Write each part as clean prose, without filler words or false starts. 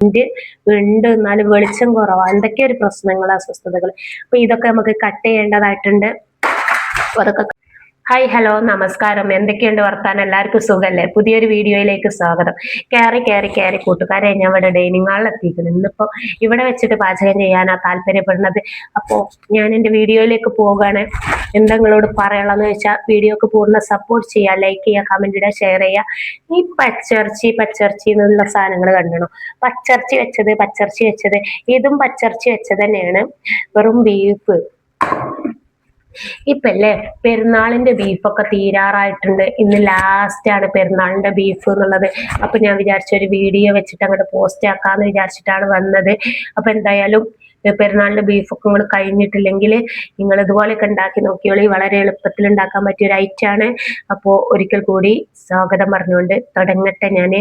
ഉണ്ട്, എന്നാലും വെളിച്ചം കുറവാ, എന്തൊക്കെയോ ഒരു പ്രശ്നങ്ങൾ, അസ്വസ്ഥതകൾ. അപ്പൊ ഇതൊക്കെ നമുക്ക് കട്ട് ചെയ്യേണ്ടതായിട്ടുണ്ട്. അതൊക്കെ ഹായ് ഹലോ നമസ്കാരം, എന്തൊക്കെയുണ്ട് വർത്താനം? എല്ലാവർക്കും സുഖല്ലേ? പുതിയൊരു വീഡിയോയിലേക്ക് സ്വാഗതം. കയറി കൂട്ടുകാരെ, ഞാൻ ഇവിടെ ഡൈനിങ് ഹാളിൽ എത്തിക്കുന്നു. ഇന്നിപ്പോ ഇവിടെ വെച്ചിട്ട് പാചകം ചെയ്യാനാ താല്പര്യപ്പെടുന്നത്. അപ്പോ ഞാൻ എൻ്റെ വീഡിയോയിലേക്ക് പോവുകയാണ്. എന്താ നിങ്ങളോട് പറയാനുള്ളതെന്ന് വെച്ചാൽ വീഡിയോക്ക് പൂർണ്ണ സപ്പോർട്ട് ചെയ്യുക, ലൈക്ക് ചെയ്യുക, കമന്റ് ഇടുക, ഷെയർ ചെയ്യുക. ഈ പച്ചർച്ചി എന്നുള്ള സാധനങ്ങൾ കണ്ടണോ? പച്ചർച്ചി വെച്ചത് ഇതും പച്ചർച്ചി വെച്ചത് തന്നെയാണ്, വെറും ബീഫ്. ഇപ്പല്ലേ പെരുന്നാളിന്റെ ബീഫൊക്കെ തീരാറായിട്ടുണ്ട്. ഇന്ന് ലാസ്റ്റ് ആണ് പെരുന്നാളിന്റെ ബീഫ് എന്നുള്ളത്. അപ്പൊ ഞാൻ വിചാരിച്ച ഒരു വീഡിയോ വെച്ചിട്ട് അങ്ങോട്ട് പോസ്റ്റ് ആക്കാന്ന് വിചാരിച്ചിട്ടാണ് വന്നത്. അപ്പൊ എന്തായാലും പെരുന്നാളിന്റെ ബീഫൊക്കെ നിങ്ങൾ കഴിഞ്ഞിട്ടില്ലെങ്കിൽ നിങ്ങൾ ഇതുപോലെയൊക്കെ ഉണ്ടാക്കി നോക്കിയോളി. വളരെ എളുപ്പത്തിൽ ഉണ്ടാക്കാൻ പറ്റിയ ഒരു ഐറ്റാണ്. അപ്പോൾ ഒരിക്കൽ കൂടി സ്വാഗതം പറഞ്ഞുകൊണ്ട് തുടങ്ങട്ടെ ഞാൻ.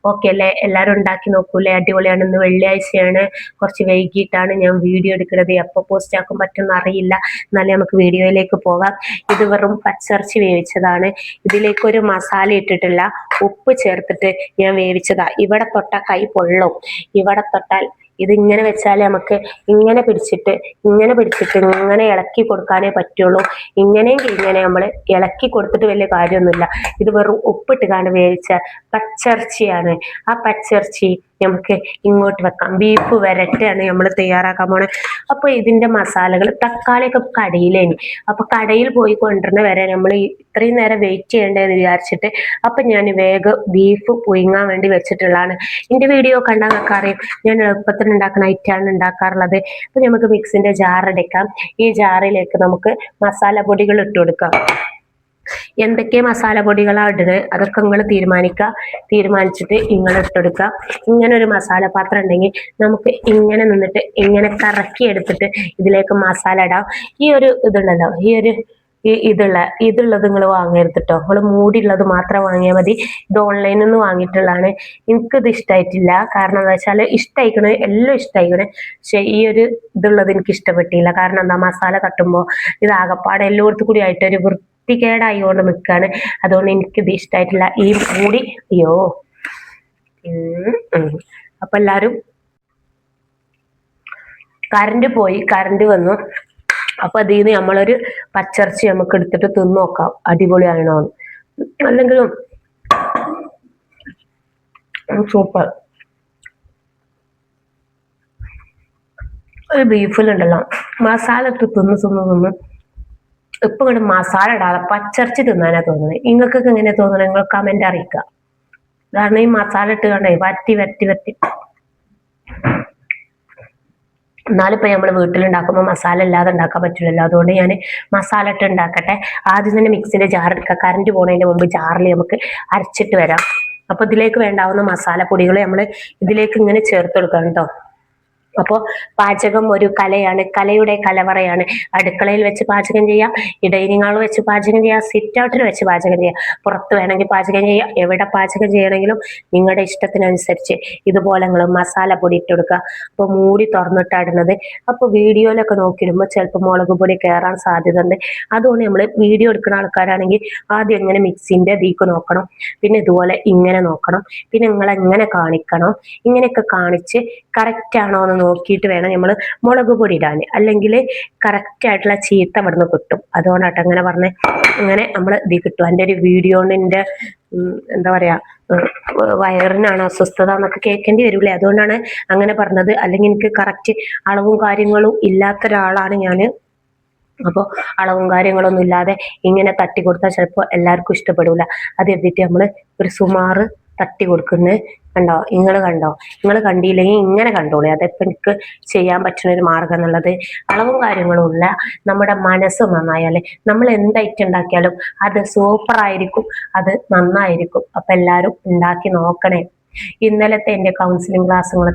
ഓക്കെ അല്ലേ? എല്ലാവരും ഉണ്ടാക്കി നോക്കൂലേ? അടിപൊളിയാണ്. ഇന്ന് വെള്ളിയാഴ്ചയാണ്, കുറച്ച് വൈകിട്ടാണ് ഞാൻ വീഡിയോ എടുക്കുന്നത്. എപ്പോൾ പോസ്റ്റ് ആക്കാൻ പറ്റുമെന്ന് അറിയില്ല. എന്നാലും നമുക്ക് വീഡിയോയിലേക്ക് പോകാം. ഇത് വെറും പച്ചിറച്ചി വേവിച്ചതാണ്. ഇതിലേക്ക് ഒരു മസാല ഇട്ടിട്ടില്ല, ഉപ്പ് ചേർത്തിട്ട് ഞാൻ വേവിച്ചതാ. ഇവിടെ തൊട്ടാൽ കൈ പൊള്ളും, ഇവിടെ തൊട്ടാൽ ഇതിങ്ങനെ വെച്ചാൽ നമുക്ക് ഇങ്ങനെ പിടിച്ചിട്ട് ഇങ്ങനെ ഇളക്കി കൊടുക്കാനേ പറ്റുള്ളൂ. ഇങ്ങനെയെങ്കിൽ ഇങ്ങനെ നമ്മൾ ഇളക്കി കൊടുത്തിട്ട് വലിയ കാര്യമൊന്നുമില്ല. ഇത് വെറും ഉപ്പിട്ട് കാണാൻ വേവിച്ച പച്ചിറച്ചിയാണ്. ആ പച്ചിറച്ചി നമുക്ക് ഇങ്ങോട്ട് വെക്കാം. ബീഫ് വരട്ടാണ് നമ്മൾ തയ്യാറാക്കാൻ പോണത്. അപ്പൊ ഇതിന്റെ മസാലകൾ, തക്കാളിയൊക്കെ കടയിലേനി, അപ്പൊ കടയിൽ പോയി കൊണ്ടുവരുന്ന വരെ നമ്മൾ ഇത്രയും നേരം വെയിറ്റ് ചെയ്യേണ്ടതെന്ന് വിചാരിച്ചിട്ട് അപ്പൊ ഞാൻ വേഗം ബീഫ് പുഴുങ്ങാൻ വേണ്ടി വെച്ചിട്ടുള്ളതാണ്. എന്റെ വീഡിയോ കണ്ടാൽ നിങ്ങൾക്ക് അറിയാം, ഞാൻ എളുപ്പത്തിൽ ഉണ്ടാക്കുന്ന ഐറ്റാണ് ഉണ്ടാക്കാറുള്ളത്. അപ്പൊ നമുക്ക് മിക്സിന്റെ ജാർ എടുക്കാം. ഈ ജാറിലേക്ക് നമുക്ക് മസാല പൊടികൾ ഇട്ട് കൊടുക്കാം. എന്തൊക്കെ മസാല പൊടികളാണ് ഇടുന്നത് അതൊക്കെ നിങ്ങൾ തീരുമാനിച്ചിട്ട് നിങ്ങൾ ഇട്ടെടുക്കുക. ഇങ്ങനെ ഒരു മസാല പാത്രം ഉണ്ടെങ്കിൽ നമുക്ക് ഇങ്ങനെ നിന്നിട്ട് ഇങ്ങനെ കറക്കി എടുത്തിട്ട് ഇതിലേക്ക് മസാല ഇടാം. ഈ ഒരു ഇതുണ്ടല്ലോ, ഇതുള്ളത് നിങ്ങൾ വാങ്ങരുത് കേട്ടോ. നിങ്ങൾ മൂടിയുള്ളത് മാത്രം വാങ്ങിയാൽ മതി. ഇത് ഓൺലൈനിൽ നിന്ന് വാങ്ങിയിട്ടുള്ളതാണ്. എനിക്കിത് ഇഷ്ടമായിട്ടില്ല. കാരണം എന്താ വെച്ചാൽ എല്ലാം ഇഷ്ടമായിക്കണേ, പക്ഷെ ഈ ഒരു ഇതുള്ളത് എനിക്ക് ഇഷ്ടപ്പെട്ടില്ല. കാരണം എന്താ, മസാല തട്ടുമ്പോൾ ഇത് ആകപ്പാടെ എല്ലായിടത്തും കൂടി ആയിട്ട് ഒരു വൃത്തികേടായിക്കൊണ്ട് നിൽക്കുകയാണ്. അതുകൊണ്ട് എനിക്കിത് ഇഷ്ടമായിട്ടില്ല. ഈ മൂടി അപ്പൊ എല്ലാരും കറണ്ട് വന്നു. അപ്പൊ അതിൽ നിന്ന് നമ്മളൊരു പച്ചിറച്ചി നമുക്ക് എടുത്തിട്ട് തിന്നു നോക്കാം, അടിപൊളിയാണോ. അല്ലെങ്കിലും സൂപ്പർ. ഒരു ബീഫിലുണ്ടല്ലോ മസാല ഇട്ട് തിന്ന് ഇപ്പൊ ഇങ്ങോട്ട് മസാല ഇടാതെ പച്ചിറച്ചി തിന്നാനാ തോന്നുന്നത്. നിങ്ങൾക്കൊക്കെ എങ്ങനെയാ തോന്നുന്നത്? നിങ്ങൾ കമന്റ് അറിയിക്കുക. കാരണം ഈ മസാല ഇട്ട് കണ്ടേ വറ്റി എന്നാലിപ്പോ നമ്മൾ വീട്ടിലുണ്ടാക്കുമ്പോൾ മസാല ഇല്ലാതെ ഉണ്ടാക്കാൻ പറ്റില്ലല്ലോ. അതുകൊണ്ട് ഞാൻ മസാല ഇട്ട് ഉണ്ടാക്കട്ടെ. ആദ്യം തന്നെ മിക്സിന്റെ ജാർ എടുക്കുക. കറണ്ട് പോണതിന്റെ മുമ്പ് ജാറിൽ നമുക്ക് അരച്ചിട്ട് വരാം. അപ്പൊ ഇതിലേക്ക് വേണ്ടാവുന്ന മസാല പൊടികൾ നമ്മൾ ഇതിലേക്ക് ഇങ്ങനെ ചേർത്ത് കൊടുക്കണം കേട്ടോ. അപ്പോൾ പാചകം ഒരു കലയാണ്, കലയുടെ കലവറയാണ്. അടുക്കളയിൽ വെച്ച് പാചകം ചെയ്യാം, ഡൈനിങ് ഹാൾ വെച്ച് പാചകം ചെയ്യാം, സിറ്റ് ഔട്ടിൽ വെച്ച് പാചകം ചെയ്യാം, പുറത്ത് വേണമെങ്കിൽ പാചകം ചെയ്യാം. എവിടെ പാചകം ചെയ്യണമെങ്കിലും നിങ്ങളുടെ ഇഷ്ടത്തിനനുസരിച്ച് ഇതുപോലെ നിങ്ങൾ മസാല പൊടി ഇട്ട് കൊടുക്കുക. അപ്പോൾ മൂടി തുറന്നിട്ടാടുന്നത്. അപ്പോൾ വീഡിയോയിലൊക്കെ നോക്കിയിടുമ്പോൾ ചിലപ്പോൾ മുളക് പൊടി കയറാൻ സാധ്യത ഉണ്ട്. അതുകൊണ്ട് നമ്മൾ വീഡിയോ എടുക്കുന്ന ആൾക്കാരാണെങ്കിൽ ആദ്യം എങ്ങനെ മിക്സിന്റെ ദീക്ക് നോക്കണം, പിന്നെ ഇതുപോലെ ഇങ്ങനെ നോക്കണം, പിന്നെ നിങ്ങൾ എങ്ങനെ കാണിക്കണം, ഇങ്ങനെയൊക്കെ കാണിച്ച് കറക്റ്റ് ആണോ എന്ന് നോക്കിയിട്ട് വേണം നമ്മൾ മുളക് പൊടി ഇടാൻ. അല്ലെങ്കിൽ കറക്റ്റ് ആയിട്ടുള്ള ചീത്ത ഇവിടുന്ന് കിട്ടും. അതുകൊണ്ടാട്ടോ അങ്ങനെ പറഞ്ഞേ. ഇങ്ങനെ നമ്മൾ ഇത് കിട്ടും. എൻ്റെ ഒരു വീഡിയോന്റെ എന്താ പറയാ, വയറിനാണ് അസ്വസ്ഥത എന്നൊക്കെ കേൾക്കേണ്ടി വരില്ലേ, അതുകൊണ്ടാണ് അങ്ങനെ പറഞ്ഞത്. അല്ലെങ്കിൽ എനിക്ക് കറക്റ്റ് അളവും കാര്യങ്ങളും ഇല്ലാത്ത ഒരാളാണ് ഞാൻ. അപ്പോൾ അളവും കാര്യങ്ങളൊന്നും ഇല്ലാതെ ഇങ്ങനെ തട്ടി കൊടുത്താൽ ചിലപ്പോൾ എല്ലാവർക്കും ഇഷ്ടപ്പെടില്ല. അത് എഴുതിയിട്ട് നമ്മൾ ഒരു സുമാറ് തട്ടി കൊടുക്കുന്നത് കണ്ടോ? നിങ്ങൾ കണ്ടില്ലെങ്കിൽ ഇങ്ങനെ കണ്ടോളൂ. അതെപ്പോൾ എനിക്ക് ചെയ്യാൻ പറ്റുന്ന ഒരു മാർഗം എന്നുള്ളത്. അളവും കാര്യങ്ങളും ഇല്ല, നമ്മുടെ മനസ്സ് നന്നായാലേ നമ്മൾ എന്ത് ഐറ്റം ഉണ്ടാക്കിയാലും അത് സൂപ്പറായിരിക്കും, അത് നന്നായിരിക്കും. അപ്പൊ എല്ലാവരും ഉണ്ടാക്കി നോക്കണേ. ഇന്നലത്തെ എൻ്റെ കൗൺസിലിംഗ് ക്ലാസ് നിങ്ങൾ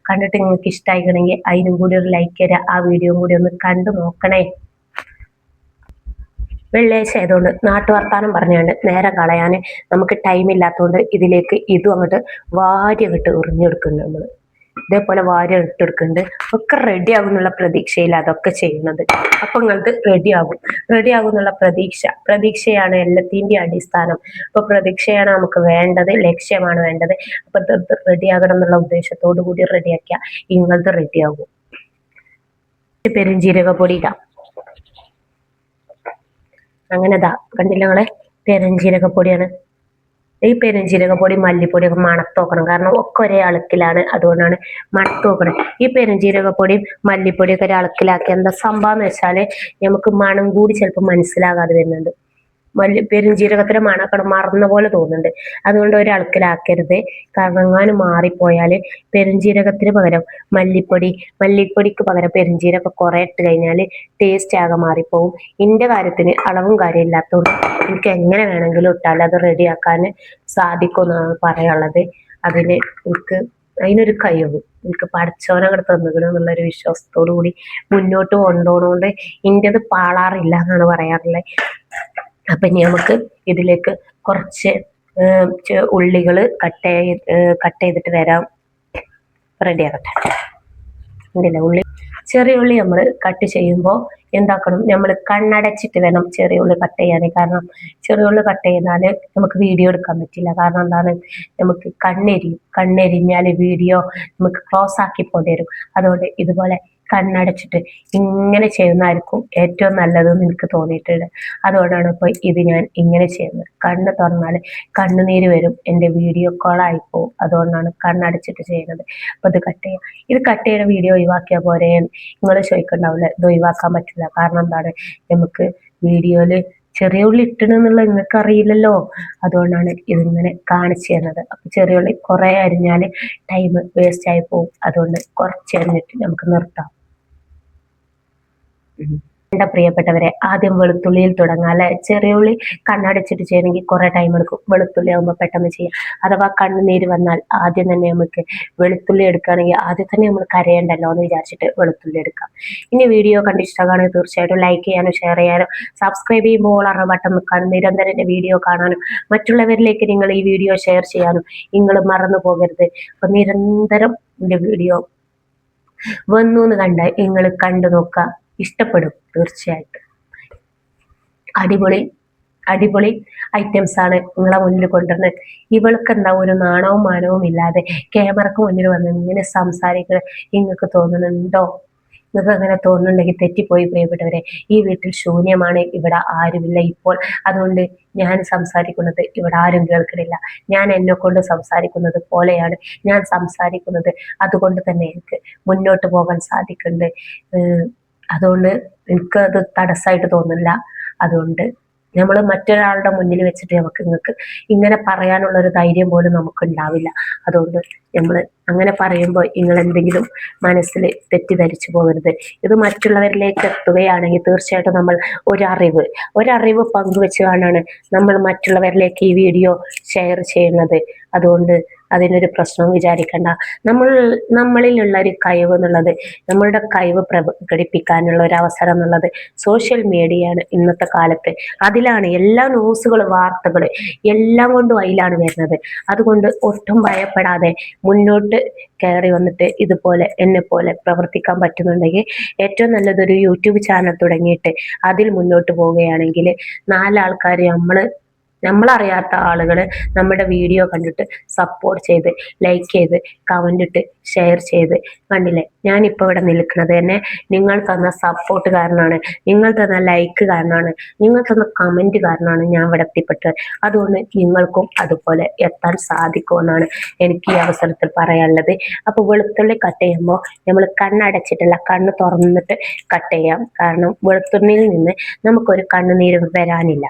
കണ്ടിട്ട് നിങ്ങൾക്ക് ഇഷ്ടമായിക്കണമെങ്കിൽ അതിനും കൂടി ഒരു ലൈക്ക് തരാം. ആ വീഡിയോ കൂടി ഒന്ന് കണ്ടു നോക്കണേ. വെള്ളിയാഴ്ച ആയതുകൊണ്ട് നാട്ടുവർത്താനം പറഞ്ഞുകൊണ്ട് നേരം കളയാൻ നമുക്ക് ടൈം ഇല്ലാത്തതുകൊണ്ട് ഇതിലേക്ക് ഇതും അങ്ങോട്ട് വാരി അങ്ങോട്ട് എറിഞ്ഞെടുക്കുന്നുണ്ട് നമ്മൾ. ഇതേപോലെ വാരി ഇട്ടെടുക്കുന്നുണ്ട്. ഒക്കെ റെഡി ആകും എന്നുള്ള പ്രതീക്ഷയിൽ അതൊക്കെ ചെയ്യുന്നത്. അപ്പൊ നിങ്ങൾക്ക് റെഡി ആകും എന്നുള്ള പ്രതീക്ഷയാണ് എല്ലാത്തിൻ്റെയും അടിസ്ഥാനം. അപ്പൊ പ്രതീക്ഷയാണ് നമുക്ക് വേണ്ടത്, ലക്ഷ്യമാണ് വേണ്ടത്. അപ്പൊ റെഡി ആകണം എന്നുള്ള ഉദ്ദേശത്തോടു കൂടി റെഡിയാക്കിയ ഇങ്ങളത് റെഡിയാകും. പെരുംജീരക പൊടി ഇടാം. അങ്ങനെ കണ്ടില്ല നിങ്ങളെ പെരുംജീരക പൊടിയാണ്. ഈ പെരുംജീരകപ്പൊടി മല്ലിപ്പൊടിയൊക്കെ മണത്ത് നോക്കണം, കാരണം ഒക്കെ ഒരേ അളക്കിലാണ്, അതുകൊണ്ടാണ് മണത്ത് നോക്കണം. ഈ പെരുംജീരകപ്പൊടിയും മല്ലിപ്പൊടിയൊക്കെ ഒരു അളക്കിലാക്കി എന്താ സംഭവം എന്ന് വെച്ചാല് നമുക്ക് മണം കൂടി ചിലപ്പോൾ മനസ്സിലാകാതെ വരുന്നുണ്ട്. പെരുംജീരകത്തിന്റെ മണക്കട മറന്ന പോലെ തോന്നുന്നുണ്ട്. അതുകൊണ്ട് ഒരളക്കിലാക്കരുത്, കാരണം എങ്ങാനും മാറിപ്പോയാല് പെരുംജീരകത്തിന് പകരം മല്ലിപ്പൊടിക്ക് പകരം പെരുംജീരകം കുറെ ഇട്ട് കഴിഞ്ഞാല് ടേസ്റ്റ് ആകെ മാറിപ്പോവും. ഇന്റെ കാര്യത്തിന് അളവും കാര്യം ഇല്ലാത്തതുകൊണ്ട് എനിക്ക് എങ്ങനെ വേണമെങ്കിലും ഇട്ടാൽ അത് റെഡിയാക്കാൻ സാധിക്കും എന്നാണ് പറയാനുള്ളത്. അതിനൊരു കഴിവ് എനിക്ക് പഠിച്ചവനങ്ങട് തന്നുകണം എന്നുള്ളൊരു വിശ്വാസത്തോടു കൂടി മുന്നോട്ട് കൊണ്ടുപോകുന്നതുകൊണ്ട് ഇന്റേത് പാളാറില്ല എന്നാണ് പറയാറുള്ളത്. അപ്പൊ ഇനി നമുക്ക് ഇതിലേക്ക് കുറച്ച് ഉള്ളികൾ കട്ട് ചെയ്തിട്ട് വരാം. റെഡിയാകട്ടെ. ഉണ്ടല്ലേ ഉള്ളി, ചെറിയ ഉള്ളി നമ്മൾ കട്ട് ചെയ്യുമ്പോൾ എന്താക്കണം, നമ്മൾ കണ്ണടച്ചിട്ട് വേണം ചെറിയ ഉള്ളി കട്ട് ചെയ്യാൻ. കാരണം ചെറിയ ഉള്ളി കട്ട് ചെയ്താൽ നമുക്ക് വീഡിയോ എടുക്കാൻ പറ്റില്ല. കാരണം എന്താണ്, നമുക്ക് കണ്ണെരിഞ്ഞാൽ വീഡിയോ നമുക്ക് ക്ലോസ് ആക്കി പോണ്ടി വരും. അതുകൊണ്ട് ഇതുപോലെ കണ്ണടച്ചിട്ട് ഇങ്ങനെ ചെയ്യുന്നതായിരിക്കും ഏറ്റവും നല്ലതെന്ന് എനിക്ക് തോന്നിയിട്ടുണ്ട്. അതുകൊണ്ടാണ് ഇപ്പോൾ ഇത് ഞാൻ ഇങ്ങനെ ചെയ്യുന്നത്. കണ്ണ് തുറന്നാൽ കണ്ണുനീര് വരും, എൻ്റെ വീഡിയോ കോളായി പോകും. അതുകൊണ്ടാണ് കണ്ണടച്ചിട്ട് ചെയ്യുന്നത്. അപ്പോൾ ഇത് കട്ട് ചെയ്യാം. ഇത് കട്ട് ചെയ്യുന്ന വീഡിയോ ഒഴിവാക്കിയാൽ പോരെ നിങ്ങൾ ചോദിക്കണ്ടാവില്ല. ഇത് ഒഴിവാക്കാൻ പറ്റില്ല. കാരണം എന്താണ്, നമുക്ക് വീഡിയോയില് ചെറിയ ഉള്ളി ഇട്ടണെന്നുള്ള നിങ്ങൾക്ക് അറിയില്ലല്ലോ. അതുകൊണ്ടാണ് ഇതിങ്ങനെ കാണിച്ചു തരുന്നത്. അപ്പൊ ചെറിയ ഉള്ളി കുറെ അരിഞ്ഞാല് ടൈം വേസ്റ്റ് ആയി പോകും. അതുകൊണ്ട് കുറച്ച് അരിഞ്ഞിട്ട് നമുക്ക് നിർത്താം. എന്റെ പ്രിയപ്പെട്ടവരെ, ആദ്യം വെളുത്തുള്ളിയിൽ തുടങ്ങാം അല്ലെ. ചെറിയ ഉള്ളി കണ്ണടച്ചിട്ട് ചെയ്യണമെങ്കിൽ കുറെ ടൈം എടുക്കും. വെളുത്തുള്ളി ആകുമ്പോൾ പെട്ടെന്ന് ചെയ്യാം. അഥവാ കണ്ണുനീര് വന്നാൽ ആദ്യം തന്നെ നമുക്ക് വെളുത്തുള്ളി എടുക്കുകയാണെങ്കിൽ ആദ്യം തന്നെ നമ്മൾ കരയണ്ടല്ലോ എന്ന് വിചാരിച്ചിട്ട് വെളുത്തുള്ളി എടുക്കാം. ഇനി വീഡിയോ കണ്ടിഷ്ടമാണെങ്കിൽ തീർച്ചയായിട്ടും ലൈക്ക് ചെയ്യാനും ഷെയർ ചെയ്യാനും സബ്സ്ക്രൈബ് ചെയ്യുമ്പോൾ ബട്ടൺ നിൽക്കാനും നിരന്തരം എൻ്റെ വീഡിയോ കാണാനും മറ്റുള്ളവരിലേക്ക് നിങ്ങൾ ഈ വീഡിയോ ഷെയർ ചെയ്യാനും നിങ്ങൾ മറന്നു പോകരുത്. അപ്പൊ നിരന്തരം എൻ്റെ വീഡിയോ വന്നു എന്ന് കണ്ടാൽ നിങ്ങൾ കണ്ടു നോക്കുക, ഇഷ്ടപ്പെടും തീർച്ചയായിട്ടും. അടിപൊളി ഐറ്റംസ് ആണ് നിങ്ങളെ മുന്നിൽ കൊണ്ടുവരുന്നത്. ഇവൾക്ക് എന്താ ഒരു നാണവും മാനവും ഇല്ലാതെ ക്യാമറക്ക് മുന്നിൽ വന്ന് ഇങ്ങനെ സംസാരിക്കുന്നത് നിങ്ങൾക്ക് തോന്നുന്നുണ്ടോ? നിങ്ങൾക്ക് അങ്ങനെ തോന്നുന്നുണ്ടെങ്കിൽ തെറ്റിപ്പോയി പ്രിയപ്പെട്ടവരെ. ഈ വീട്ടിൽ ശൂന്യമാണ്, ഇവിടെ ആരുമില്ല ഇപ്പോൾ. അതുകൊണ്ട് ഞാൻ സംസാരിക്കുന്നത് ഇവിടെ ആരും കേൾക്കണില്ല. ഞാൻ എന്നെ കൊണ്ട് സംസാരിക്കുന്നത് പോലെയാണ് ഞാൻ സംസാരിക്കുന്നത്. അതുകൊണ്ട് തന്നെ എനിക്ക് മുന്നോട്ട് പോകാൻ സാധിക്കുന്നുണ്ട്. അതുകൊണ്ട് എനിക്കത് തടസ്സമായിട്ട് തോന്നില്ല. അതുകൊണ്ട് നമ്മൾ മറ്റൊരാളുടെ മുന്നിൽ വെച്ചിട്ട് നിങ്ങൾക്ക് ഇങ്ങനെ പറയാനുള്ള ഒരു ധൈര്യം പോലും നമുക്ക് ഉണ്ടാവില്ല. അതുകൊണ്ട് നമ്മൾ അങ്ങനെ പറയുമ്പോൾ നിങ്ങൾ എന്തെങ്കിലും മനസ്സിൽ തെറ്റിദ്ധരിച്ചു പോകരുത്. ഇത് മറ്റുള്ളവരിലേക്ക് എത്തുകയാണെങ്കിൽ തീർച്ചയായിട്ടും നമ്മൾ ഒരറിവ് പങ്കുവെച്ചുകൊണ്ടാണ് നമ്മൾ മറ്റുള്ളവരിലേക്ക് ഈ വീഡിയോ ഷെയർ ചെയ്യുന്നത്. അതുകൊണ്ട് അതിനൊരു പ്രശ്നവും വിചാരിക്കണ്ട. നമ്മളിലുള്ള ഒരു കഴിവ് എന്നുള്ളത്, നമ്മളുടെ കഴിവ് പ്രകടിപ്പിക്കാനുള്ള ഒരു അവസരം എന്നുള്ളത് സോഷ്യൽ മീഡിയയാണ് ഇന്നത്തെ കാലത്ത്. അതിലാണ് എല്ലാ ന്യൂസുകൾ, വാർത്തകൾ എല്ലാം കൊണ്ടും അതിലാണ് വരുന്നത്. അതുകൊണ്ട് ഒട്ടും ഭയപ്പെടാതെ മുന്നോട്ട് കയറി വന്നിട്ട് ഇതുപോലെ എന്നെ പോലെ പ്രവർത്തിക്കാൻ പറ്റുന്നുണ്ടെങ്കിൽ ഏറ്റവും നല്ലതൊരു യൂട്യൂബ് ചാനൽ തുടങ്ങിയിട്ട് അതിൽ മുന്നോട്ട് പോവുകയാണെങ്കിൽ നാലാൾക്കാർ നമ്മളറിയാത്ത ആളുകൾ നമ്മുടെ വീഡിയോ കണ്ടിട്ട് സപ്പോർട്ട് ചെയ്ത് ലൈക്ക് ചെയ്ത് കമന്റ് ഇട്ട് ഷെയർ ചെയ്ത്, കണ്ടില്ലേ ഞാനിപ്പോൾ ഇവിടെ നിൽക്കുന്നത് തന്നെ നിങ്ങൾ തന്ന സപ്പോർട്ട് കാരണമാണ്, നിങ്ങൾ തന്ന ലൈക്ക് കാരണമാണ്, നിങ്ങൾ തന്ന കമന്റ് കാരണമാണ് ഞാൻ ഇവിടെ എത്തിപ്പെട്ടത്. അതുകൊണ്ട് നിങ്ങൾക്കും അതുപോലെ എത്താൻ സാധിക്കുമെന്നാണ് എനിക്ക് ഈ അവസരത്തിൽ പറയാനുള്ളത്. അപ്പൊ വെളുത്തുള്ളി കട്ട് ചെയ്യുമ്പോൾ നമ്മൾ കണ്ണടച്ചിട്ടല്ല, കണ്ണ് തുറന്നിട്ട് കട്ട് ചെയ്യാം. കാരണം വെളുത്തുള്ളിയിൽ നിന്ന് നമുക്കൊരു കണ്ണുനീര് വരാനില്ല.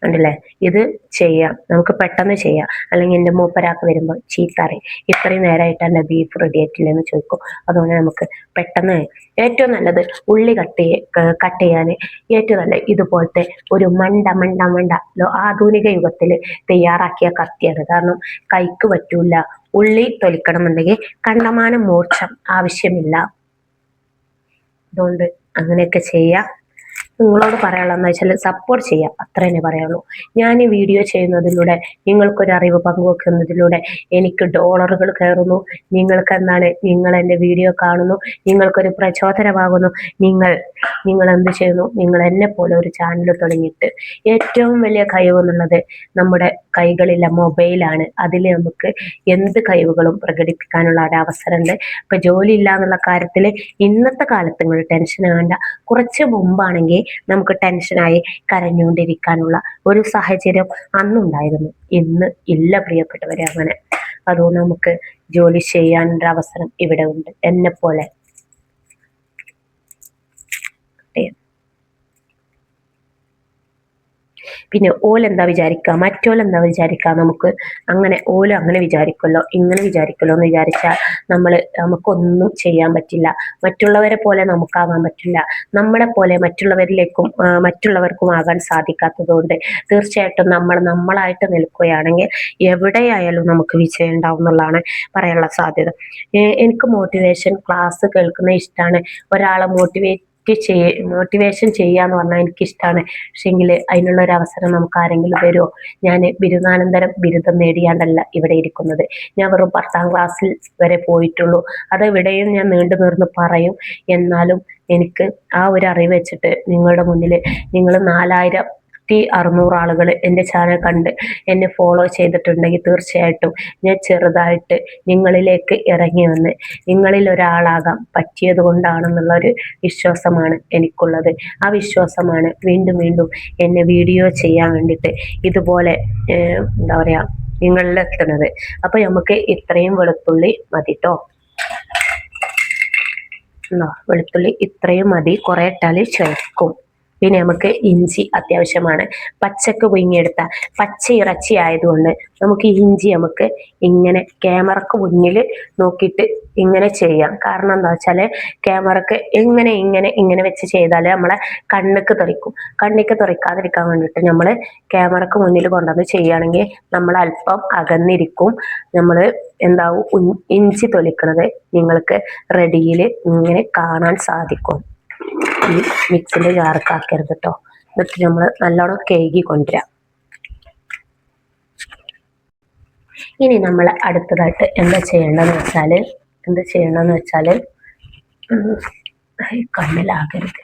ഉണ്ടല്ലേ, ഇത് ചെയ്യാം, നമുക്ക് പെട്ടെന്ന് ചെയ്യാം. അല്ലെങ്കിൽ എൻ്റെ മൂപ്പരാക്ക് വരുമ്പോൾ ചീത്തറിയും, ഇത്രയും നേരമായിട്ട് എൻ്റെ ബീഫ് റെഡി ആയിട്ടില്ലെന്ന് ചോദിക്കും. അതുകൊണ്ട് നമുക്ക് പെട്ടെന്ന് ഏറ്റവും നല്ലത് ഉള്ളി കട്ട് ചെയ്യാൻ ഏറ്റവും നല്ല ഇതുപോലത്തെ ഒരു മണ്ട ആധുനിക യുഗത്തിൽ തയ്യാറാക്കിയ കത്തിയാണ്. കാരണം കൈക്ക് പറ്റൂല. ഉള്ളി തൊലിക്കണം എന്നുണ്ടെങ്കിൽ കണ്ടമാനം മൂർച്ച ആവശ്യമില്ല. അതുകൊണ്ട് അങ്ങനെയൊക്കെ ചെയ്യാം. നിങ്ങളോട് പറയാനുള്ളതെന്ന് വെച്ചാൽ സപ്പോർട്ട് ചെയ്യുക, അത്ര തന്നെ പറയുള്ളൂ. ഞാൻ ഈ വീഡിയോ ചെയ്യുന്നതിലൂടെ നിങ്ങൾക്കൊരു അറിവ് പങ്കുവെക്കുന്നതിലൂടെ എനിക്ക് ഡോളറുകൾ കയറുന്നു. നിങ്ങൾക്ക് എന്താണ്, നിങ്ങൾ എൻ്റെ വീഡിയോ കാണുന്നു, നിങ്ങൾക്കൊരു പ്രചോദനമാകുന്നു. നിങ്ങൾ എന്ത് ചെയ്യുന്നു, നിങ്ങൾ എന്നെ പോലെ ഒരു ചാനൽ തുടങ്ങിയിട്ട് ഏറ്റവും വലിയ കഴിവ് എന്നുള്ളത് നമ്മുടെ കൈകളിലെ മൊബൈലാണ്. അതിൽ നമുക്ക് എന്ത് കഴിവുകളും പ്രകടിപ്പിക്കാനുള്ള ഒരു അവസരമുണ്ട്. ഇപ്പൊ ജോലി ഇല്ല എന്നുള്ള കാര്യത്തിൽ ഇന്നത്തെ കാലത്ത് നിങ്ങൾ ടെൻഷൻ വേണ്ട. കുറച്ച് മുമ്പാണെങ്കിൽ നമുക്ക് ടെൻഷനായി കരഞ്ഞുകൊണ്ടിരിക്കാനുള്ള ഒരു സാഹചര്യം അന്നുണ്ടായിരുന്നു. ഇന്ന് ഇല്ല പ്രിയപ്പെട്ടവരെ അങ്ങനെ. അതുകൊണ്ട് നമുക്ക് ജോലി ചെയ്യാനുള്ള അവസരം ഇവിടെ ഉണ്ട്. എന്നെ പോലെ പിന്നെ ഓലെന്താ വിചാരിക്കുക, മറ്റോലെന്താ വിചാരിക്കുക, നമുക്ക് അങ്ങനെ ഓല് അങ്ങനെ വിചാരിക്കുമല്ലോ ഇങ്ങനെ വിചാരിക്കുമല്ലോ എന്ന് വിചാരിച്ചാൽ നമുക്കൊന്നും ചെയ്യാൻ പറ്റില്ല. മറ്റുള്ളവരെ പോലെ നമുക്കാകാൻ പറ്റില്ല. നമ്മളെ പോലെ മറ്റുള്ളവർക്കും ആകാൻ സാധിക്കാത്തതുകൊണ്ട് തീർച്ചയായിട്ടും നമ്മളായിട്ട് നിൽക്കുകയാണെങ്കിൽ എവിടെയായാലും നമുക്ക് വിജയം ഉണ്ടാവും എന്നുള്ളതാണ് പറയാനുള്ള സാധ്യത. എനിക്ക് മോട്ടിവേഷൻ ക്ലാസ് കേൾക്കുന്നത് ഇഷ്ടമാണ്. ഒരാളെ മോട്ടിവേഷൻ ചെയ്യാന്ന് പറഞ്ഞാൽ എനിക്കിഷ്ടമാണ്. പക്ഷെങ്കിൽ അതിനുള്ള ഒരു അവസരം നമുക്ക് ആരെങ്കിലും തരുമോ? ഞാൻ ബിരുദാനന്തരം ബിരുദം നേടിയാണ്ടല്ല ഇവിടെ ഇരിക്കുന്നത്. ഞാൻ വെറും 10ാം ക്ലാസ്സിൽ വരെ പോയിട്ടുള്ളൂ. അതെവിടെയും ഞാൻ നീണ്ടു നിർന്ന് പറയും. എന്നാലും എനിക്ക് ആ ഒരു അറിവ് വെച്ചിട്ട് നിങ്ങളുടെ മുന്നിൽ നിങ്ങൾ 4600 ആളുകൾ എൻ്റെ ചാനൽ കണ്ട് എന്നെ ഫോളോ ചെയ്തിട്ടുണ്ടെങ്കിൽ തീർച്ചയായിട്ടും ഞാൻ ചെറുതായിട്ട് നിങ്ങളിലേക്ക് ഇറങ്ങി വന്ന് നിങ്ങളിൽ ഒരാളാകാൻ പറ്റിയത് കൊണ്ടാണെന്നുള്ളൊരു വിശ്വാസമാണ് എനിക്കുള്ളത്. ആ വിശ്വാസമാണ് വീണ്ടും വീണ്ടും എന്നെ വീഡിയോ ചെയ്യാൻ വേണ്ടിയിട്ട് ഇതുപോലെ എന്താ പറയുക നിങ്ങളിലെത്തുന്നത്. അപ്പോൾ നമുക്ക് ഇത്രയും വെളുത്തുള്ളി മതി കേട്ടോ. വെളുത്തുള്ളി ഇത്രയും മതി, കുറേ ഇട്ടാൽ ചേർക്കും. പിന്നെ നമുക്ക് ഇഞ്ചി അത്യാവശ്യമാണ്. പച്ചക്ക് പുഴുങ്ങിയെടുത്ത പച്ച ഇറച്ചി ആയതുകൊണ്ട് നമുക്ക് ഇഞ്ചി നമുക്ക് ഇങ്ങനെ ക്യാമറക്ക് മുന്നിൽ നോക്കിയിട്ട് ഇങ്ങനെ ചെയ്യാം. കാരണം എന്താ വെച്ചാൽ ക്യാമറക്ക് ഇങ്ങനെ വെച്ച് ചെയ്താൽ നമ്മളെ കണ്ണിക്ക് തെറിക്കാതിരിക്കാൻ വേണ്ടിയിട്ട് നമ്മൾ ക്യാമറക്ക് മുന്നിൽ കൊണ്ടുവന്ന് ചെയ്യുകയാണെങ്കിൽ നമ്മൾ അല്പം അകന്നിരിക്കും. നമ്മൾ എന്താവും ഇഞ്ചി തൊലിക്കണത് നിങ്ങൾക്ക് റെഡിയിൽ ഇങ്ങനെ കാണാൻ സാധിക്കും. ഈ മിക്സിൻ്റെ ജാറൊക്കെ ആക്കരുത് കേട്ടോ. എന്നിട്ട് നമ്മൾ നല്ലോണം കഴുകി കൊണ്ടുവരാം. ഇനി നമ്മൾ അടുത്തതായിട്ട് എന്താ ചെയ്യേണ്ടതെന്ന് വെച്ചാൽ കണ്ണിലാകരുത്.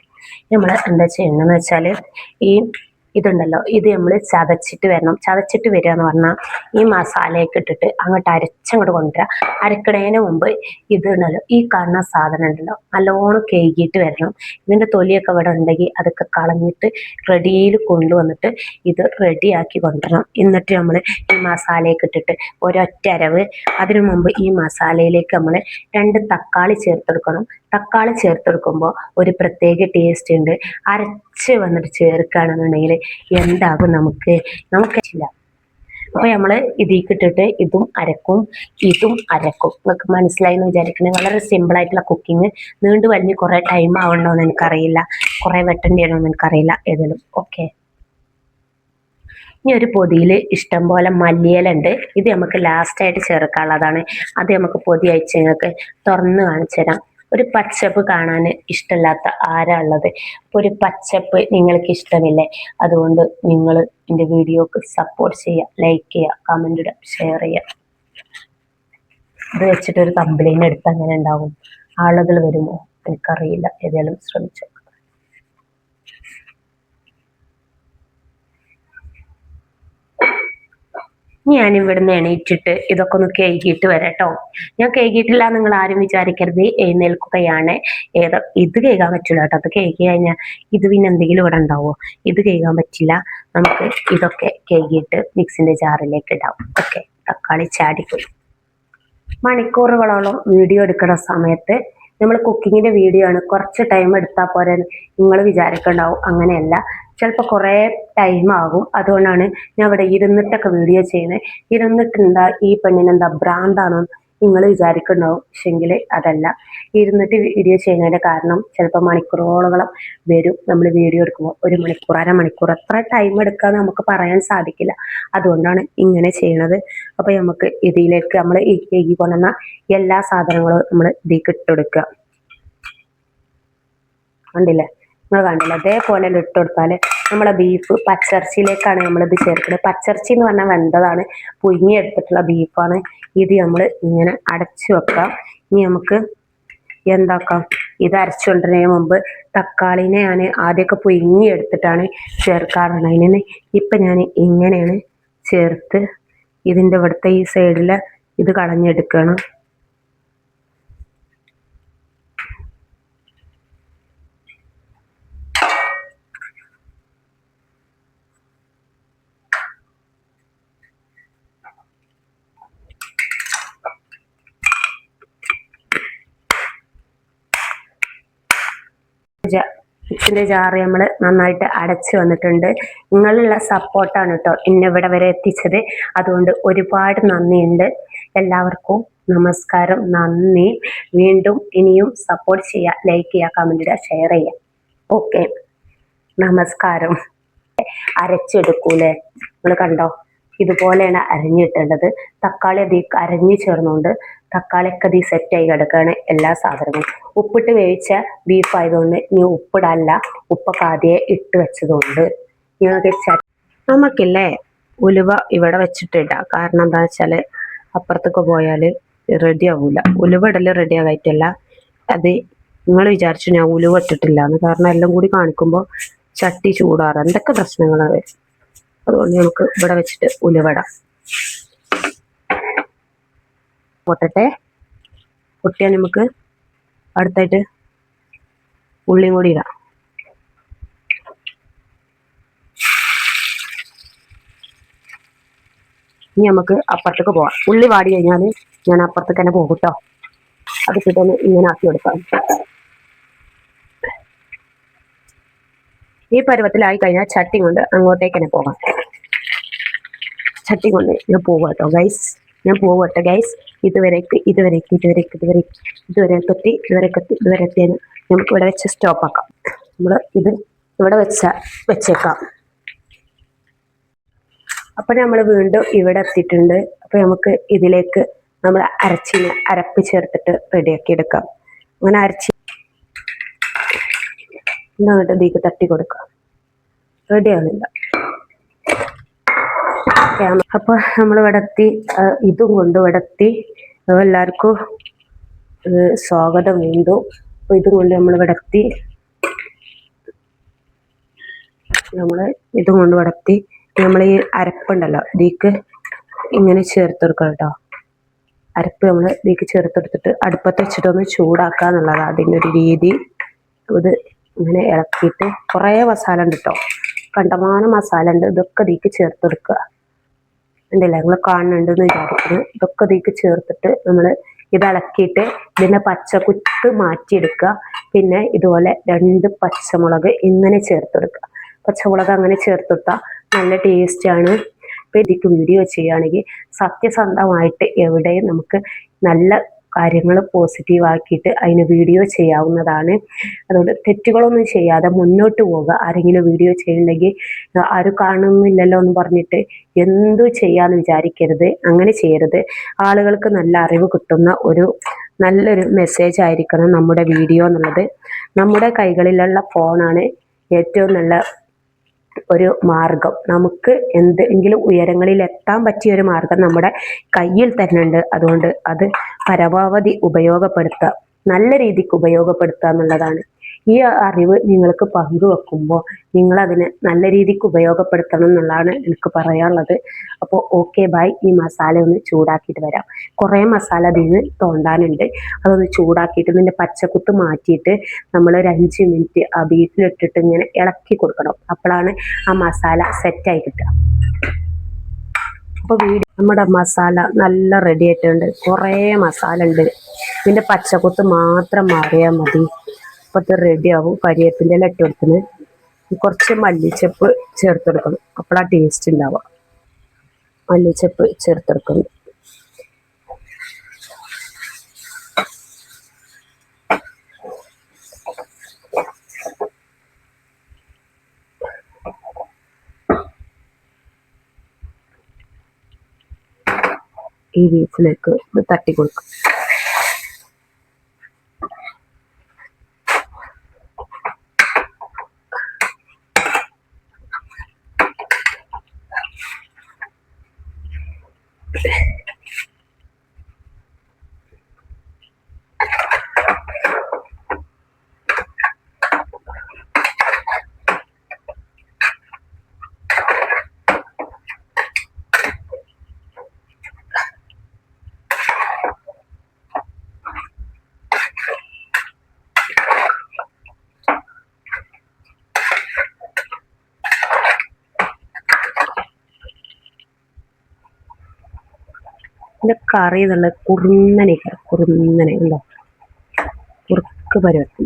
നമ്മൾ എന്താ ചെയ്യേണ്ടതെന്ന് വെച്ചാൽ ഈ ഇതുണ്ടല്ലോ, ഇത് നമ്മൾ ചതച്ചിട്ട് വരിക എന്ന് പറഞ്ഞാൽ ഈ മസാലയൊക്കെ ഇട്ടിട്ട് അങ്ങോട്ട് അരച്ചങ്ങോട്ട് കൊണ്ടുവരിക. അരക്കണേന് മുമ്പ് ഇതുണ്ടല്ലോ, ഈ കാണുന്ന സാധനം ഉണ്ടല്ലോ നല്ലോണം കഴുകിയിട്ട് വരണം. ഇതിൻ്റെ തൊലിയൊക്കെ ഇവിടെ ഉണ്ടെങ്കിൽ അതൊക്കെ കളഞ്ഞിട്ട് റെഡിയിൽ കൊണ്ടുവന്നിട്ട് ഇത് റെഡിയാക്കി കൊണ്ടുവരണം. എന്നിട്ട് നമ്മൾ ഈ മസാലയൊക്കെ ഇട്ടിട്ട് ഒരൊറ്റ അരവ്. അതിനു മുമ്പ് ഈ മസാലയിലേക്ക് നമ്മൾ 2 തക്കാളി ചേർത്തെടുക്കണം. തക്കാളി ചേർത്തെടുക്കുമ്പോൾ ഒരു പ്രത്യേക ടേസ്റ്റ് ഉണ്ട്. അരച്ച് വന്നിട്ട് ചേർക്കുകയാണെന്നുണ്ടെങ്കിൽ എന്താകും നമുക്കില്ല. അപ്പോൾ നമ്മൾ ഇതിലേക്ക് ഇട്ടിട്ട് ഇതും അരക്കും. നിങ്ങൾക്ക് മനസ്സിലായി എന്ന് വിചാരിക്കുന്നത്. വളരെ സിമ്പിൾ ആയിട്ടുള്ള കുക്കിങ്. നീണ്ടു വലിഞ്ഞ് കുറേ ടൈം ആവണ്ടോന്ന് എനിക്കറിയില്ല, കുറേ വെട്ടേണ്ടിയാണോന്ന് എനിക്കറിയില്ല. ഏതായാലും ഓക്കെ. ഇനി ഒരു പൊതിയിൽ ഇഷ്ടം പോലെ മല്ലിയില ഉണ്ട്. ഇത് നമുക്ക് ലാസ്റ്റായിട്ട് ചേർക്കാനുള്ളതാണ്. അത് നമുക്ക് പൊതി അയച്ച് നിങ്ങൾക്ക് തുറന്ന് കാണിച്ചു തരാം. ഒരു പച്ചപ്പ് കാണാൻ ഇഷ്ടമില്ലാത്ത ആരാ ഉള്ളത്? അപ്പോൾ ഒരു പച്ചപ്പ് നിങ്ങൾക്ക് ഇഷ്ടമില്ലേ? അതുകൊണ്ട് നിങ്ങൾ എൻ്റെ വീഡിയോക്ക് സപ്പോർട്ട് ചെയ്യുക, ലൈക്ക് ചെയ്യുക, കമൻ്റ് ഇടുക, ഷെയർ ചെയ്യുക. ഇത് വെച്ചിട്ടൊരു തമ്പ്ലൈൻ എടുത്ത് അങ്ങനെ ഉണ്ടാവും. ആളുകൾ വരുമോ എനിക്കറിയില്ല. ഏതായാലും ശ്രമിച്ചു. ഞാൻ ഇവിടുന്ന് എണീറ്റിട്ട് ഇതൊക്കെ ഒന്ന് കഴുകിയിട്ട് വരാട്ടോ. ഞാൻ കഴുകിയിട്ടില്ല നിങ്ങൾ ആരും വിചാരിക്കരുത്. എഴുന്നേൽക്കുകയാണ്. ഇത് കഴുകാൻ പറ്റില്ല കേട്ടോ. അത് കഴുകി കഴിഞ്ഞാൽ ഇത് പിന്നെ എന്തെങ്കിലും ഇവിടെ ഉണ്ടാവുമോ? ഇത് കഴുകാൻ പറ്റില്ല. നമുക്ക് ഇതൊക്കെ കഴുകിയിട്ട് മിക്സിൻ്റെ ജാറിലേക്ക് ഇടാം. ഓക്കെ. തക്കാളി ചാടിപ്പോയി. മണിക്കൂറുകളോളം വീഡിയോ എടുക്കുന്ന സമയത്ത് നമ്മൾ കുക്കിങ്ങിൻ്റെ വീഡിയോ ആണ്, കുറച്ച് ടൈം എടുത്താൽ പോരെ നിങ്ങൾ വിചാരിക്കുന്നുണ്ടാവും. അങ്ങനെയല്ല, ചിലപ്പോൾ കുറേ ടൈം ആകും. അതുകൊണ്ടാണ് ഞാൻ ഇവിടെ ഇരുന്നിട്ടൊക്കെ വീഡിയോ ചെയ്യുന്നത്. ഇരുന്നിട്ടെന്താ ഈ പെണ്ണിനെന്താ ഭ്രാന്താണോ നിങ്ങൾ വിചാരിക്കുന്നുണ്ടാവും. പക്ഷെങ്കിൽ അതല്ല. ഇരുന്നിട്ട് വീഡിയോ ചെയ്യുന്നതിൻ്റെ കാരണം ചിലപ്പോൾ മണിക്കൂറുകളോളം വരും. നമ്മൾ വീഡിയോ എടുക്കുമ്പോൾ 1 മണിക്കൂർ, അരമണിക്കൂർ, എത്ര ടൈം എടുക്കാമെന്ന് നമുക്ക് പറയാൻ സാധിക്കില്ല. അതുകൊണ്ടാണ് ഇങ്ങനെ ചെയ്യണത്. അപ്പോൾ നമുക്ക് ഇതിലേക്ക് നമ്മൾ ഈ കഴുകി കൊണ്ടുവന്ന എല്ലാ സാധനങ്ങളും നമ്മൾ ഇതിലേക്ക് ഇട്ടെടുക്കുക. കണ്ടില്ലേ? നിങ്ങൾ കണ്ടില്ല അതേപോലെ ഇട്ട് കൊടുത്താൽ നമ്മളെ ബീഫ് പച്ചിറച്ചിയിലേക്കാണ് നമ്മളിത് ചേർക്കുന്നത്. പച്ചിറച്ചി എന്ന് പറഞ്ഞാൽ വെന്തതാണ്, പുഴുങ്ങിയെടുത്തിട്ടുള്ള ബീഫാണ് ഇത്. നമ്മൾ ഇങ്ങനെ അടച്ചു വെക്കാം. ഇനി നമുക്ക് എന്താക്കാം, ഇത് അരച്ചുകൊണ്ടിരുന്നതിന് മുമ്പ് തക്കാളിനെ ഞാൻ ആദ്യമൊക്കെ പുഴുങ്ങി എടുത്തിട്ടാണ് ചേർക്കാറുള്ളത്. അതിന് ഇപ്പം ഞാൻ ഇങ്ങനെയാണ് ചേർത്ത് ഇതിൻ്റെ ഇവിടുത്തെ ഈ സൈഡിൽ ഇത് കളഞ്ഞെടുക്കണം. മിക്സിൻ്റെ ജാറ് നമ്മൾ നന്നായിട്ട് അടച്ചു വന്നിട്ടുണ്ട്. നിങ്ങളുള്ള സപ്പോർട്ടാണ് കേട്ടോ എന്നെ ഇവിടെ വരെ എത്തിച്ചത്. അതുകൊണ്ട് ഒരുപാട് നന്ദിയുണ്ട് എല്ലാവർക്കും. നമസ്കാരം, നന്ദി. വീണ്ടും ഇനിയും സപ്പോർട്ട് ചെയ്യുക, ലൈക്ക് ചെയ്യുക, കമൻറ്റ് ചെയ്യുക, ഷെയർ ചെയ്യുക. ഓക്കെ, നമസ്കാരം. അരച്ചെടുക്കൂലേ, നിങ്ങൾ കണ്ടോ, ഇതുപോലെയാണ് അരിഞ്ഞിട്ടേണ്ടത്. തക്കാളി അതിൽ അരഞ്ഞു ചേർന്നുകൊണ്ട് തക്കാളിയൊക്കെ അതിൽ സെറ്റായി കിടക്കുകയാണ് എല്ലാ സാധനങ്ങളും. ഉപ്പിട്ട് വേവിച്ച ബീഫ് ആയതുകൊണ്ട് ഇനി ഉപ്പിടല്ല, ഉപ്പൊക്കെ ആദ്യമേ ഇട്ട് വെച്ചതുകൊണ്ട് ഞങ്ങൾക്ക് നമുക്കില്ലേ ഉലുവ ഇവിടെ വെച്ചിട്ടിടാം. കാരണം എന്താ വെച്ചാൽ അപ്പുറത്തൊക്കെ പോയാൽ റെഡി ആവില്ല. ഉലുവ ഇടൽ റെഡി ആകായിട്ടല്ല, അത് നിങ്ങൾ വിചാരിച്ചു ഞാൻ ഉലുവ ഇട്ടിട്ടില്ല എന്ന്. കാരണം എല്ലാം കൂടി കാണിക്കുമ്പോൾ ചട്ടി ചൂടാറ് എന്തൊക്കെ പ്രശ്നങ്ങളാണ് വരും. അതുകൊണ്ട് നമുക്ക് ഇവിടെ വെച്ചിട്ട് ഉലുവടാം. പൊട്ടട്ടെ, പൊട്ടിയാൽ നമുക്ക് അടുത്തായിട്ട് ഉള്ളിയും കൂടി ഇടാം. ഇനി നമുക്ക് അപ്പുറത്തേക്ക് പോവാം. ഉള്ളി വാടി കഴിഞ്ഞാൽ ഞാൻ അപ്പുറത്തേക്ക് തന്നെ പോകും കേട്ടോ. അത് കിട്ടുന്ന ഇങ്ങനെ ആക്കി കൊടുക്കാം. ഈ പരുവത്തിലായി കഴിഞ്ഞാൽ ചട്ടി കൊണ്ട് അങ്ങോട്ടേക്ക് തന്നെ പോകാം. ചട്ടി കൊണ്ട് ഞാൻ പോവാം കേട്ടോ ഗൈസ്, ഞാൻ പോവട്ടെ ഗൈസ്. ഇതുവരെ എത്തിയാണ് നമുക്ക് ഇവിടെ വെച്ച് സ്റ്റോപ്പ് ആക്കാം. നമ്മൾ ഇത് ഇവിടെ വെച്ചേക്കാം. അപ്പം നമ്മൾ വീണ്ടും ഇവിടെ എത്തിയിട്ടുണ്ട്. അപ്പം നമുക്ക് ഇതിലേക്ക് നമ്മൾ അരപ്പ് ചേർത്തിട്ട് റെഡിയാക്കി എടുക്കാം. അങ്ങനെ എന്നിട്ട് ഇതിലേക്ക് തട്ടി കൊടുക്കാം. റെഡി ആവുന്നില്ല. അപ്പൊ നമ്മൾ ഇവിടെ എത്തി, ഇതും കൊണ്ട് ഇവിടെ എത്തി. എല്ലാവർക്കും സ്വാഗതം വീണ്ടും. അപ്പൊ ഇതും കൊണ്ട് നമ്മൾ ഇവിടെ എത്തി. ഇതും കൊണ്ട് ഇവിടെ എത്തി. നമ്മൾ ഈ അരപ്പുണ്ടല്ലോ ഇതിക്ക് ഇങ്ങനെ ചേർത്തെടുക്കാം കേട്ടോ. അരപ്പ് നമ്മൾ ഇതിക്ക് ചേർത്തെടുത്തിട്ട് അടുപ്പത്ത് വെച്ചിട്ടൊന്ന് ചൂടാക്കുക എന്നുള്ളതാണ് അതിൻ്റെ ഒരു രീതി. ഇത് ഇങ്ങനെ ഇളക്കിയിട്ട് കുറേ മസാല ഉണ്ട് കേട്ടോ, കണ്ടമാനം മസാല ഉണ്ട്. ഇതൊക്കെ ഇതിക്ക് ചേർത്തെടുക്കുക. ഉണ്ടല്ലേ, നിങ്ങൾ കാണുന്നുണ്ടെന്ന് വിചാരിക്കുന്നു. ഇതൊക്കെ ഇതിക്ക് ചേർത്തിട്ട് നമ്മൾ ഇത് ഇളക്കിയിട്ട് ഇതിൻ്റെ പച്ചക്കുത്ത് മാറ്റിയെടുക്കുക. പിന്നെ ഇതുപോലെ 2 പച്ചമുളക് ഇങ്ങനെ ചേർത്തെടുക്കുക. പച്ചമുളക് അങ്ങനെ ചേർത്തിട്ടാൽ നല്ല ടേസ്റ്റാണ്. ഇപ്പം ഇതിക്ക് വീഡിയോ ചെയ്യുകയാണെങ്കിൽ സത്യസന്ധമായിട്ട് എവിടെയും നമുക്ക് നല്ല കാര്യങ്ങൾ പോസിറ്റീവാക്കിയിട്ട് അതിന് വീഡിയോ ചെയ്യാവുന്നതാണ്. അതുകൊണ്ട് തെറ്റുകളൊന്നും ചെയ്യാതെ മുന്നോട്ട് പോവുക. ആരെങ്കിലും വീഡിയോ ചെയ്യുന്നുണ്ടെങ്കിൽ ആരും കാണുന്നില്ലല്ലോ എന്ന് പറഞ്ഞിട്ട് എന്തു ചെയ്യാന്ന് വിചാരിക്കരുത്, അങ്ങനെ ചെയ്യരുത്. ആളുകൾക്ക് നല്ല അറിവ് കിട്ടുന്ന നല്ലൊരു മെസ്സേജ് ആയിരിക്കണം നമ്മുടെ വീഡിയോ എന്നുള്ളത്. നമ്മുടെ കൈകളിലുള്ള ഫോണാണ് ഏറ്റവും നല്ല ഒരു മാർഗം. നമുക്ക് എന്തെങ്കിലും ഉയരങ്ങളിൽ എത്താൻ പറ്റിയ ഒരു മാർഗം നമ്മുടെ കയ്യിൽ തന്നെ ഉണ്ട്. അതുകൊണ്ട് അത് പരമാവധി ഉപയോഗപ്പെടുത്തുക, നല്ല രീതിക്ക് ഉപയോഗപ്പെടുത്തുക എന്നുള്ളതാണ്. ഈ അറിവ് നിങ്ങൾക്ക് പങ്കുവെക്കുമ്പോൾ നിങ്ങളതിനെ നല്ല രീതിക്ക് ഉപയോഗപ്പെടുത്തണം എന്നുള്ളതാണ് എനിക്ക് പറയാനുള്ളത്. അപ്പോൾ ഓക്കെ ബൈ. ഈ മസാല ഒന്ന് ചൂടാക്കിയിട്ട് വരാം. കുറേ മസാല അതിൽ നിന്ന് തോണ്ടാനുണ്ട്. അതൊന്ന് ചൂടാക്കിയിട്ട് ഇതിൻ്റെ പച്ചക്കുത്ത് മാറ്റിയിട്ട് നമ്മളൊരു 5 മിനിറ്റ് ആ ബീഫിലിട്ടിട്ട് ഇങ്ങനെ ഇളക്കി കൊടുക്കണം. അപ്പോഴാണ് ആ മസാല സെറ്റായി കിട്ടുക. അപ്പോൾ നമ്മുടെ മസാല നല്ല റെഡി ആയിട്ടുണ്ട്. കുറേ മസാല ഉണ്ട്, ഇതിൻ്റെ പച്ചക്കുത്ത് മാത്രം മാറിയാൽ മതി. അപ്പോൾ ഇത് റെഡിയാവും. കരിവേപ്പിൻ്റെ ഇല ഇട്ട് കൊടുത്തിന്, കുറച്ച് മല്ലിച്ചപ്പ് ചേർത്തെടുക്കണം. അപ്പോഴാണ് ടേസ്റ്റ് ഉണ്ടാവുക. മല്ലിച്ചപ്പ് ചേർത്തെടുക്കണം. ഈ ബീഫിലേക്ക് ഇത് തട്ടി കൊടുക്കും. ഇതിൻ്റെ കറി എന്നുള്ള കുറുന്നനെ ഉണ്ടോ കുറുക്ക് പരുവത്തിൽ